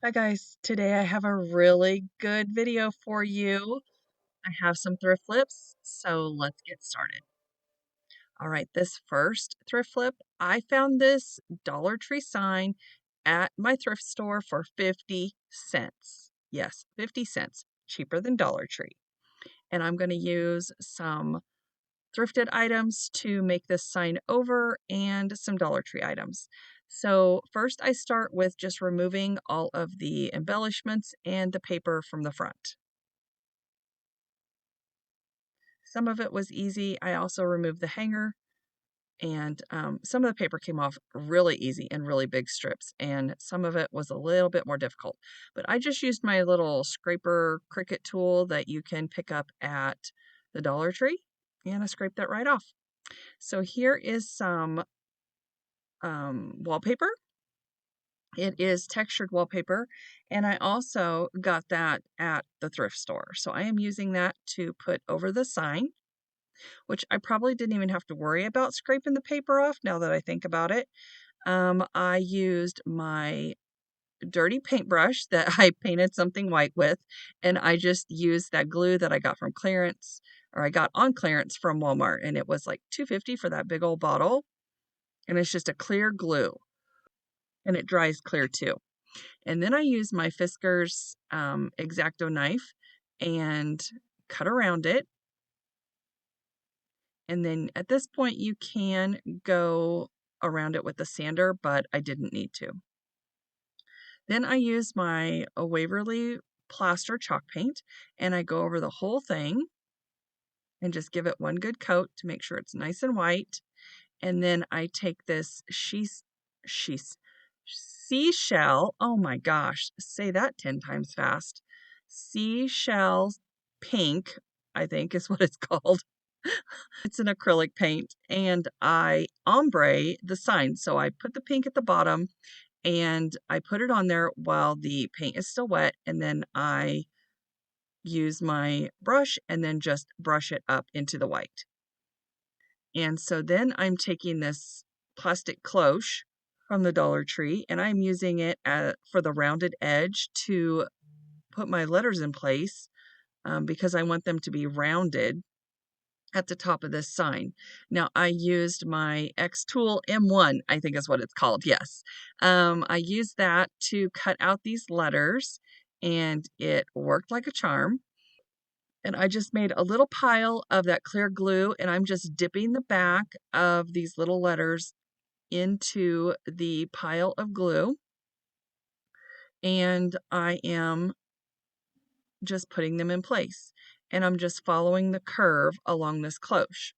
Hi guys, today I have a really good video for you. I have some thrift flips, so let's get started. All right, this first thrift flip, I found this Dollar Tree sign at my thrift store for 50 cents. Yes, 50 cents, cheaper than Dollar Tree. And I'm going to use some thrifted items to make this sign over and some Dollar Tree items. So first I start with just removing all of the embellishments and the paper from the front. Some of it was easy. I also removed the hanger and some of the paper came off really easy in really big strips, and some of it was a little bit more difficult. But I just used my little scraper Cricut tool that you can pick up at the Dollar Tree, and I scraped that right off. So here is some wallpaper. It is textured wallpaper, and I also got that at the thrift store. So I am using that to put over the sign, which I probably didn't even have to worry about scraping the paper off now that I think about it. I used my dirty paintbrush that I painted something white with, and I just used that glue that I got from clearance, or I got on clearance from Walmart, and it was like $2.50 for that big old bottle, and it's just a clear glue, and it dries clear too. And then I use my Fiskars X-Acto knife and cut around it. And then at this point, you can go around it with a sander, but I didn't need to. Then I use my Waverly plaster chalk paint, and I go over the whole thing and just give it one good coat to make sure it's nice and white. And then I take this sheath, seashell, oh my gosh, say that 10 times fast. Seashell pink, I think is what it's called. It's an acrylic paint, and I ombre the sign. So I put the pink at the bottom and I put it on there while the paint is still wet, and then I use my brush and then just brush it up into the white. And so then I'm taking this plastic cloche from the Dollar Tree, and I'm using it for the rounded edge to put my letters in place, because I want them to be rounded at the top of this sign. Now I used my X Tool M1, I think is what it's called. Yes. I used that to cut out these letters, and it worked like a charm. And I just made a little pile of that clear glue, and I'm just dipping the back of these little letters into the pile of glue, and I am just putting them in place. And I'm just following the curve along this cloche.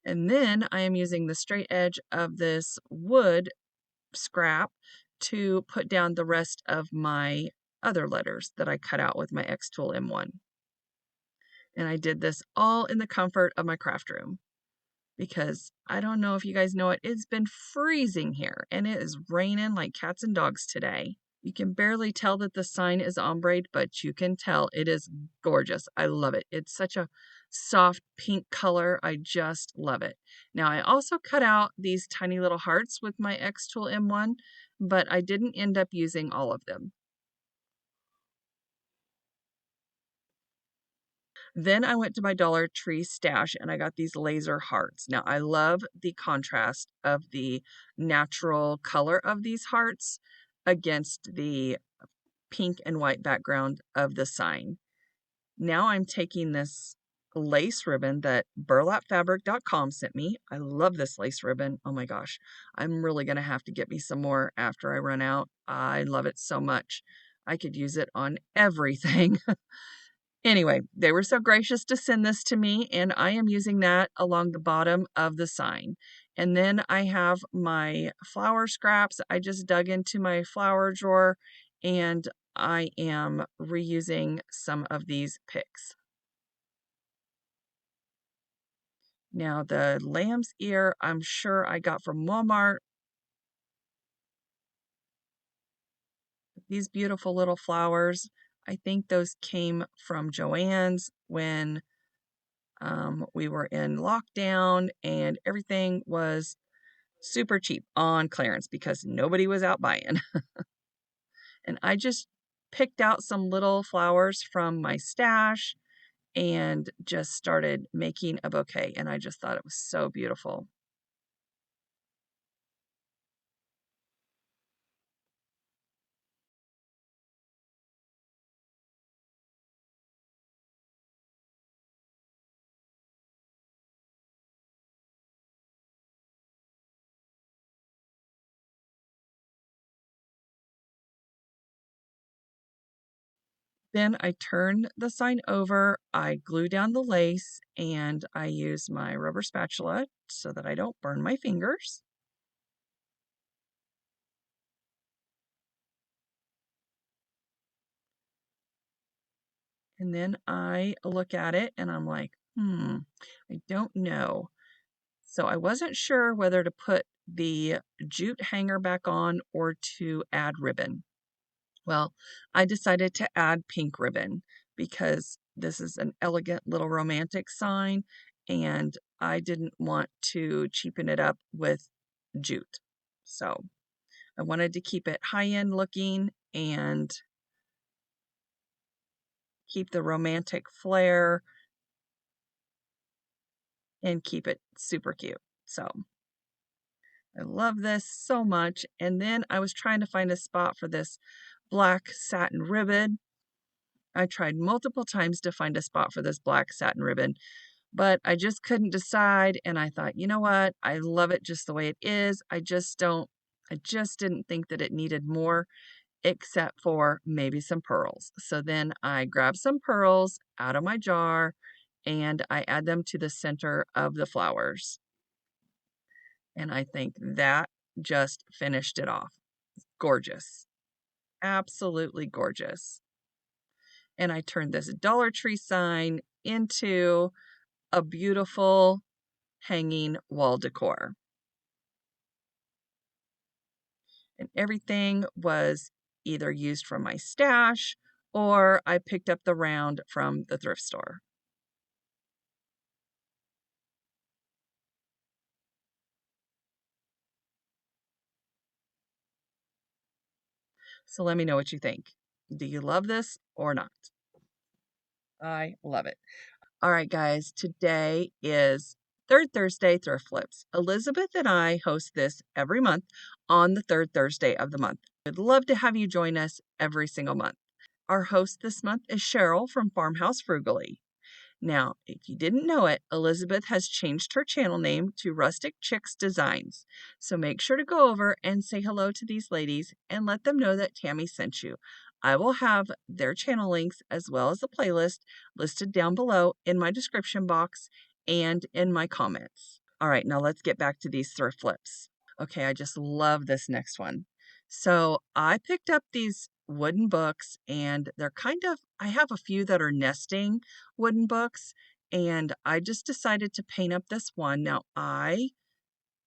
And then I am using the straight edge of this wood scrap to put down the rest of my other letters that I cut out with my X Tool M1. And I did this all in the comfort of my craft room, because I don't know if you guys know it, it's been freezing here and it is raining like cats and dogs today. You can barely tell that the sign is ombre, but you can tell it is gorgeous. I love it. It's such a soft pink color. I just love it. Now, I also cut out these tiny little hearts with my X Tool M1, but I didn't end up using all of them. Then I went to my Dollar Tree stash and I got these laser hearts. Now, I love the contrast of the natural color of these hearts against the pink and white background of the sign. Now I'm taking this lace ribbon that burlapfabric.com sent me. I love this lace ribbon. Oh my gosh. I'm really going to have to get me some more after I run out. I love it so much. I could use it on everything. Anyway, they were so gracious to send this to me, and I am using that along the bottom of the sign. And then I have my flower scraps. I just dug into my flower drawer, and I am reusing some of these picks. Now, the lamb's ear, I'm sure I got from Walmart. These beautiful little flowers. I think those came from Joann's when we were in lockdown and everything was super cheap on clearance because nobody was out buying. And I just picked out some little flowers from my stash and just started making a bouquet. And I just thought it was so beautiful. Then I turn the sign over, I glue down the lace, and I use my rubber spatula so that I don't burn my fingers. And then I look at it and I'm like, I don't know. So I wasn't sure whether to put the jute hanger back on or to add ribbon. Well, I decided to add pink ribbon because this is an elegant little romantic sign and I didn't want to cheapen it up with jute. So I wanted to keep it high-end looking and keep the romantic flair and keep it super cute. So I love this so much. And then I was trying to find a spot for this black satin ribbon. I tried multiple times to find a spot for this black satin ribbon, but I just couldn't decide. And I thought, you know what? I love it just the way it is. I just didn't think that it needed more except for maybe some pearls. So then I grabbed some pearls out of my jar and I add them to the center of the flowers. And I think that just finished it off. Gorgeous. Absolutely gorgeous. And I turned this Dollar Tree sign into a beautiful hanging wall decor. And everything was either used from my stash or I picked up the round from the thrift store. So let me know what you think. Do you love this or not? I love it. All right, guys, today is Third Thursday Thrift Flips. Elizabeth and I host this every month on the third Thursday of the month. We'd love to have you join us every single month. Our host this month is Cheryl from Farmhouse Frugally. Now, if you didn't know it, Elizabeth has changed her channel name to Rustic Chicks Designs. So make sure to go over and say hello to these ladies and let them know that Tammie sent you. I will have their channel links as well as the playlist listed down below in my description box and in my comments. All right, now let's get back to these thrift flips. Okay, I just love this next one. So I picked up these wooden books and I have a few that are nesting wooden books and I just decided to paint up this one. Now I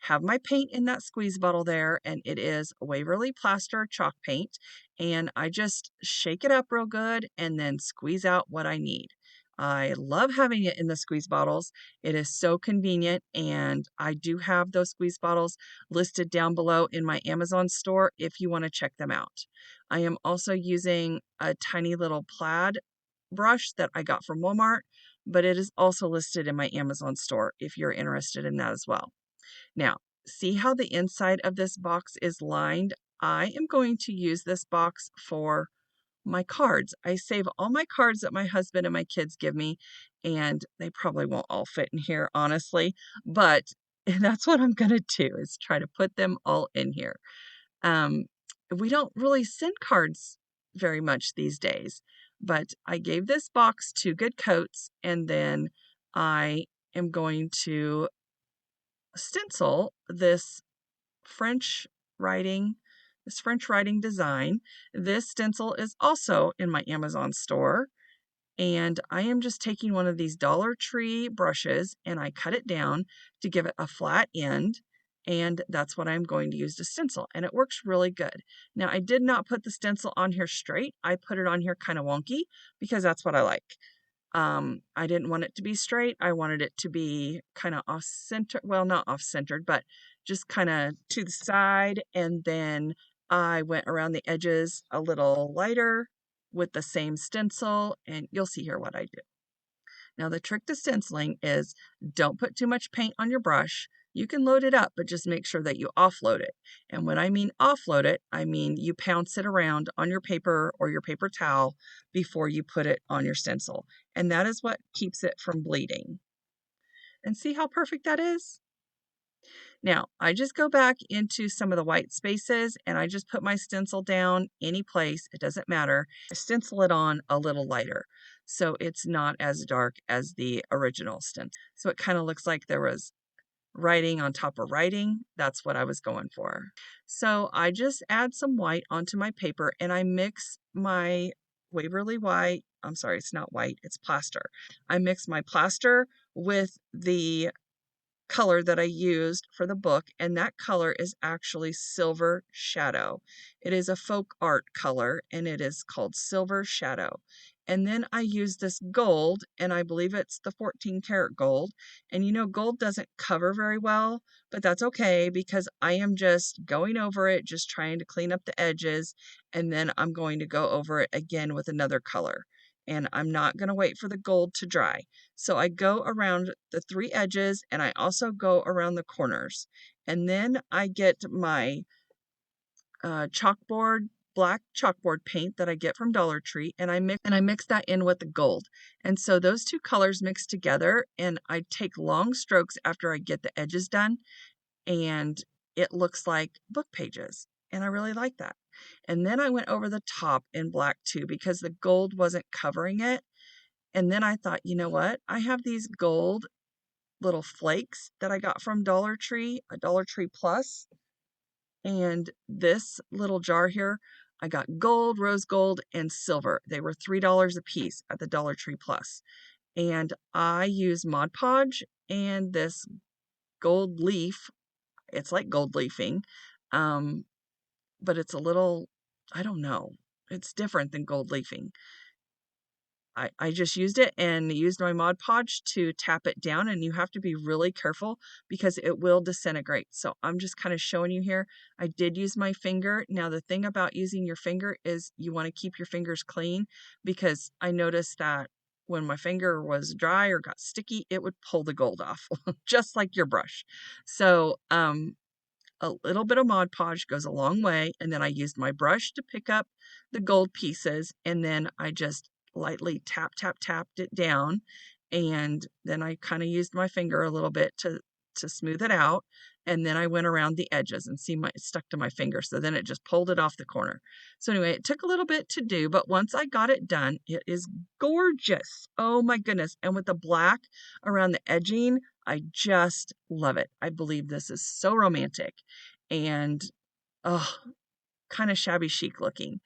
have my paint in that squeeze bottle there and it is Waverly Plaster chalk paint and I just shake it up real good and then squeeze out what I need. I love having it in the squeeze bottles. It is so convenient and I do have those squeeze bottles listed down below in my Amazon store if you want to check them out. I am also using a tiny little plaid brush that I got from Walmart, but it is also listed in my Amazon store if you're interested in that as well. Now, see how the inside of this box is lined? I am going to use this box for my cards. I save all my cards that my husband and my kids give me, and they probably won't all fit in here, honestly, but that's what I'm going to do is try to put them all in here. Um, we don't really send cards very much these days, but I gave this box two good coats, and then I am going to stencil French writing, this French writing design. This stencil is also in my Amazon store. And I am just taking one of these Dollar Tree brushes and I cut it down to give it a flat end. and that's what I'm going to use to stencil, and it works really good. Now, I did not put the stencil on here straight. I put it on here kind of wonky because that's what I like. I didn't want it to be straight. I wanted it to be kind of off-center, well, not off-centered, but just kind of to the side, and then I went around the edges a little lighter with the same stencil, and you'll see here what I do. Now, the trick to stenciling is don't put too much paint on your brush. You can load it up, but just make sure that you offload it. And when I mean offload it, I mean you pounce it around on your paper or your paper towel before you put it on your stencil. And that is what keeps it from bleeding. And see how perfect that is? Now, I just go back into some of the white spaces and I just put my stencil down any place, it doesn't matter. I stencil it on a little lighter so it's not as dark as the original stencil. So it kind of looks like there was writing on top of writing. That's what I was going for. So I just add some white onto my paper and I mix my Waverly white. I'm sorry, it's not white, it's plaster. I mix my plaster with the color that I used for the book, and that color is actually Silver Shadow. It is a folk art color, and it is called Silver Shadow. And then I use this gold, and I believe it's the 14 karat gold. And you know, gold doesn't cover very well, but that's okay because I am just going over it, just trying to clean up the edges, and then I'm going to go over it again with another color. And I'm not going to wait for the gold to dry. So I go around the 3 edges and I also go around the corners. And then I get my black chalkboard paint that I get from Dollar Tree, and I mix that in with the gold. And so those two colors mix together, and I take long strokes after I get the edges done, and it looks like book pages. And I really like that. And then I went over the top in black too because the gold wasn't covering it. And then I thought, you know what? I have these gold little flakes that I got from Dollar Tree, a Dollar Tree Plus. And this little jar here, I got gold, rose gold, and silver. They were $3 a piece at the Dollar Tree Plus. And I use Mod Podge and this gold leaf. It's like gold leafing, but it's a little, I don't know. It's different than gold leafing. I just used it and used my Mod Podge to tap it down, and you have to be really careful because it will disintegrate. So I'm just kind of showing you here. I did use my finger. Now the thing about using your finger is you want to keep your fingers clean because I noticed that when my finger was dry or got sticky, it would pull the gold off just like your brush. So a little bit of Mod Podge goes a long way, and then I used my brush to pick up the gold pieces, and then I just lightly tapped it down, and then I kind of used my finger a little bit to smooth it out, and then I went around the edges and see it stuck to my finger, so then it just pulled it off the corner. So anyway, it took a little bit to do, but once I got it done, it is gorgeous. Oh my goodness. And with the black around the edging, I just love it. I believe this is so romantic and oh, kind of shabby chic looking.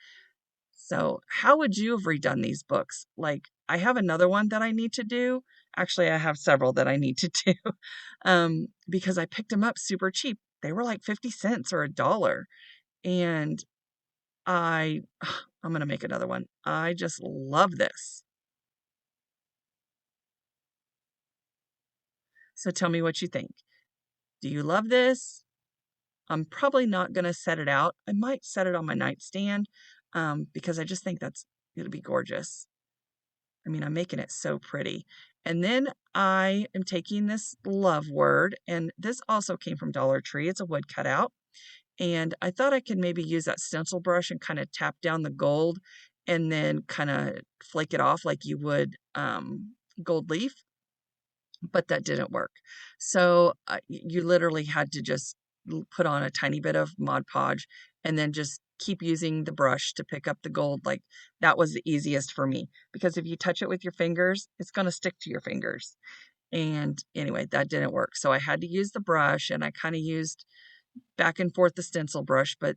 So how would you have redone these books? Like, I have another one that I need to do. Actually, I have several that I need to do because I picked them up super cheap. They were like 50 cents or $1. And I'm going to make another one. I just love this. So tell me what you think. Do you love this? I'm probably not going to set it out. I might set it on my nightstand because I just think it'll be gorgeous. I mean, I'm making it so pretty. And then I am taking this love word, and this also came from Dollar Tree. It's a wood cutout. And I thought I could maybe use that stencil brush and kind of tap down the gold and then kind of flake it off like you would gold leaf, but that didn't work. So you literally had to just put on a tiny bit of Mod Podge and then just keep using the brush to pick up the gold. Like that was the easiest for me because if you touch it with your fingers, it's going to stick to your fingers. And anyway, that didn't work. So I had to use the brush, and I kind of used back and forth the stencil brush, but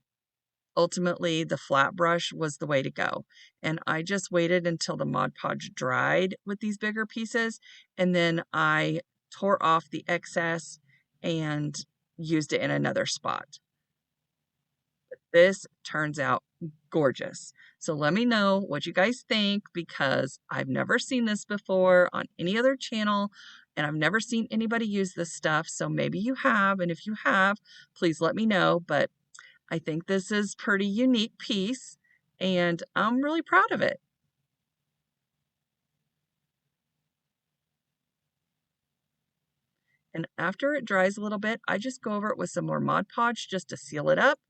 ultimately the flat brush was the way to go. And I just waited until the Mod Podge dried with these bigger pieces, and then I tore off the excess and used it in another spot. This turns out gorgeous. So let me know what you guys think, because I've never seen this before on any other channel, and I've never seen anybody use this stuff. So maybe you have, and if you have, please let me know. But I think this is pretty unique piece, and I'm really proud of it. And after it dries a little bit, I just go over it with some more Mod Podge just to seal it up,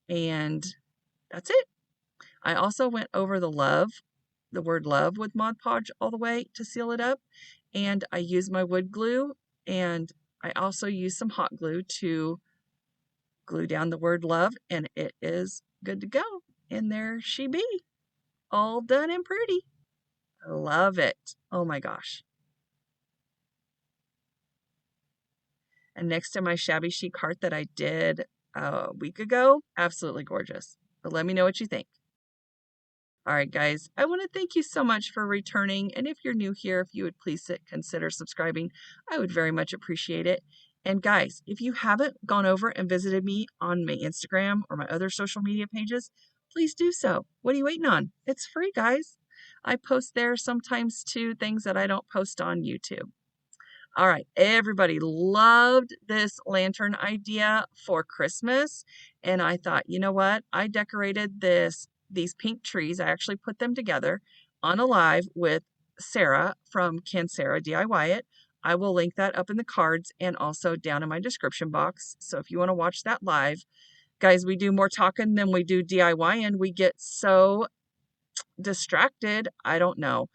and that's it. I also went over the word love with Mod Podge all the way to seal it up. And I used my wood glue, and I also used some hot glue to glue down the word love, and it is good to go. And there she be, all done and pretty. I love it. Oh my gosh. And next to my Shabby Chic heart that I did a week ago, absolutely gorgeous. But let me know what you think. All right, guys, I want to thank you so much for returning. And if you're new here, if you would please consider subscribing, I would very much appreciate it. And guys, if you haven't gone over and visited me on my Instagram or my other social media pages, please do so. What are you waiting on? It's free, guys. I post there sometimes too, things that I don't post on YouTube. All right, everybody loved this lantern idea for Christmas. And I thought, you know what? I decorated these pink trees. I actually put them together on a live with Sarah from Can Sarah DIY It. I will link that up in the cards and also down in my description box. So if you want to watch that live, guys, we do more talking than we do DIY, and we get so distracted. I don't know.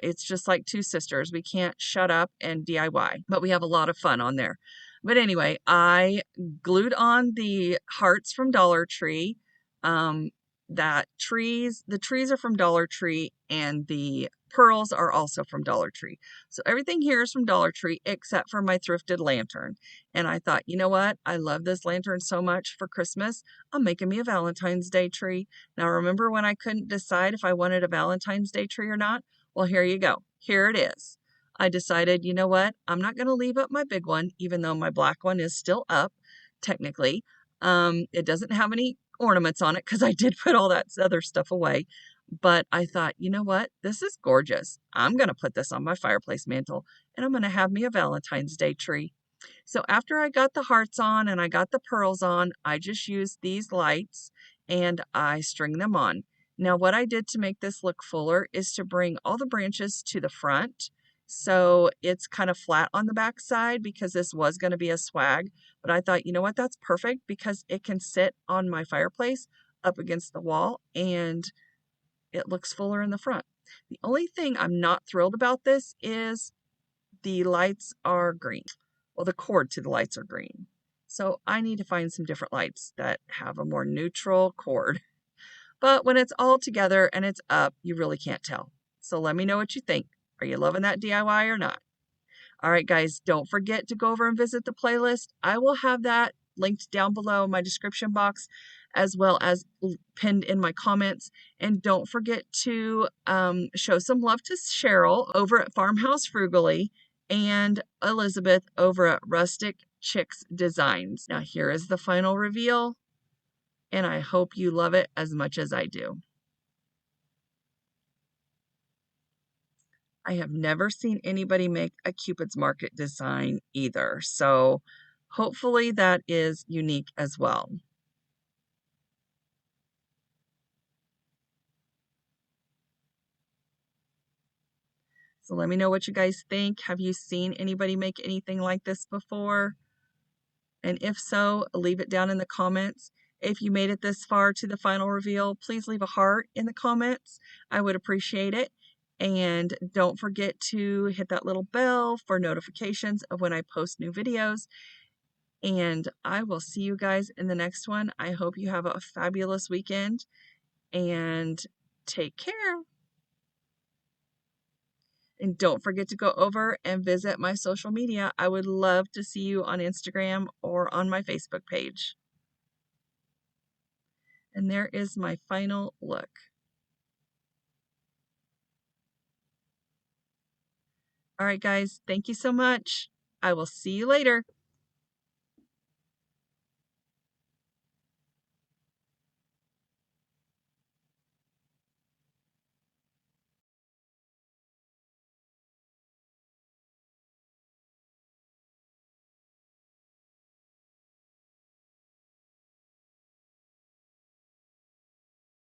It's just like two sisters. We can't shut up and DIY, but we have a lot of fun on there. But anyway, I glued on the hearts from Dollar Tree. The trees are from Dollar Tree, and the pearls are also from Dollar Tree. So everything here is from Dollar Tree except for my thrifted lantern. And I thought, you know what? I love this lantern so much for Christmas. I'm making me a Valentine's Day tree. Now, remember when I couldn't decide if I wanted a Valentine's Day tree or not? Well, here you go. Here it is. I decided, you know what? I'm not going to leave up my big one, even though my black one is still up, technically. It doesn't have any ornaments on it because I did put all that other stuff away. But I thought, you know what? This is gorgeous. I'm going to put this on my fireplace mantle, and I'm going to have me a Valentine's Day tree. So after I got the hearts on and I got the pearls on, I just used these lights and I string them on. Now what I did to make this look fuller is to bring all the branches to the front. So it's kind of flat on the back side because this was going to be a swag. But I thought, you know what, that's perfect because it can sit on my fireplace up against the wall and it looks fuller in the front. The only thing I'm not thrilled about this is the lights are green. Well, the cord to the lights are green. So I need to find some different lights that have a more neutral cord. But when it's all together and it's up, you really can't tell. So let me know what you think. Are you loving that DIY or not? All right, guys, don't forget to go over and visit the playlist. I will have that linked down below in my description box, as well as pinned in my comments. And don't forget to show some love to Cheryl over at Farmhouse Frugally and Elizabeth over at Rustic Chicks Designs. Now, here is the final reveal, and I hope you love it as much as I do. I have never seen anybody make a Cupid's Market design either, so hopefully that is unique as well. So let me know what you guys think. Have you seen anybody make anything like this before? And if so, leave it down in the comments. If you made it this far to the final reveal, please leave a heart in the comments. I would appreciate it. And don't forget to hit that little bell for notifications of when I post new videos. And I will see you guys in the next one. I hope you have a fabulous weekend and take care. And don't forget to go over and visit my social media. I would love to see you on Instagram or on my Facebook page. And there is my final look. All right, guys, thank you so much. I will see you later.